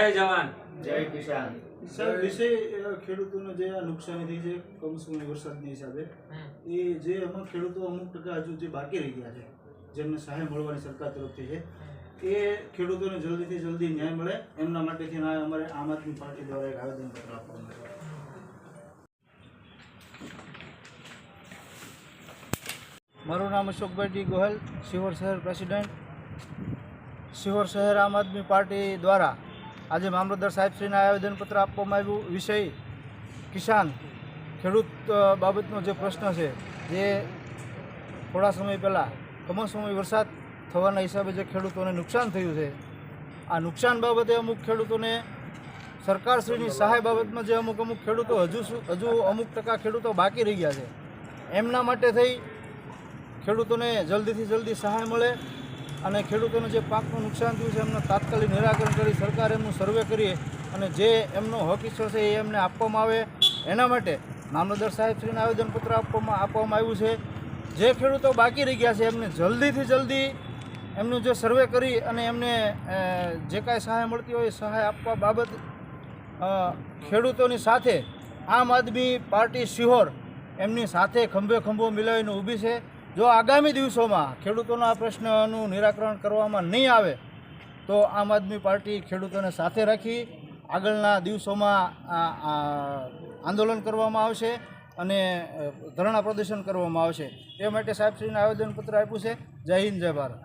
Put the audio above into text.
જય જવાન જય કિસાન। સાહેબ, વિષય ખેડૂતોને જે આ નુકસાની થઈ છે કમોસમી વરસાદની હિસાબે, એ જે અમુક ખેડૂતો અમુક ટકા હજુ જે બાકી રહી ગયા છે, જેમને સહાય મળવાની સરકાર તરફથી છે, એ ખેડૂતોને જલ્દીથી જલ્દી ન્યાય મળે એમના માટેથી અમારે આમ આદમી પાર્ટી દ્વારા એક આવેદનપત્ર આપવામાં આવ્યું છે। મારું નામ અશોકભાઈ ડી ગોહેલ, શિહોર શહેર પ્રેસિડેન્ટ। શિહોર શહેર આમ આદમી પાર્ટી દ્વારા આજે મામલતદાર સાહેબશ્રીને આવેદનપત્ર આપવામાં આવ્યું। વિષય કિસાન, ખેડૂત બાબતનો જે પ્રશ્ન છે, જે થોડા સમય પહેલાં કમોસમી વરસાદ થવાના હિસાબે જે ખેડૂતોને નુકસાન થયું છે, આ નુકસાન બાબતે અમુક ખેડૂતોને સરકારશ્રીની સહાય બાબતમાં જે અમુક ખેડૂતો હજુ અમુક ટકા ખેડૂતો બાકી રહી ગયા છે, એમના માટે થઈ ખેડૂતોને જલ્દીથી જલ્દી સહાય મળે અને ખેડૂતોને જે પાકનું નુકસાન થયું છે એમનું તાત્કાલિક નિરાકરણ કરી સરકાર એમનું સર્વે કરી અને જે એમનો હક ઈચ્છો છે એ એમને આપવામાં આવે, એના માટે મામલતદાર સાહેબશ્રીને આવેદનપત્ર આપવામાં આવ્યું છે। જે ખેડૂતો બાકી રહી ગયા છે એમને જલ્દીથી જલ્દી એમનું જે સર્વે કરી અને એમને જે કાંઈ સહાય મળતી હોય એ સહાય આપવા બાબત ખેડૂતોની સાથે આમ આદમી પાર્ટી શિહોર એમની સાથે ખંભે ખંભો મિલાવીને ઊભી છે। જો આગામી દિવસોમાં ખેડૂતોના આ પ્રશ્નનું નિરાકરણ કરવામાં નહીં આવે તો આમ આદમી પાર્ટી ખેડૂતોને સાથે રાખી આગળના દિવસોમાં આંદોલન કરવામાં આવશે અને ધરણા પ્રદર્શન કરવામાં આવશે। એ માટે સાહેબશ્રીને આવેદનપત્ર આપ્યું છે। જય હિન્દ, જય ભારત।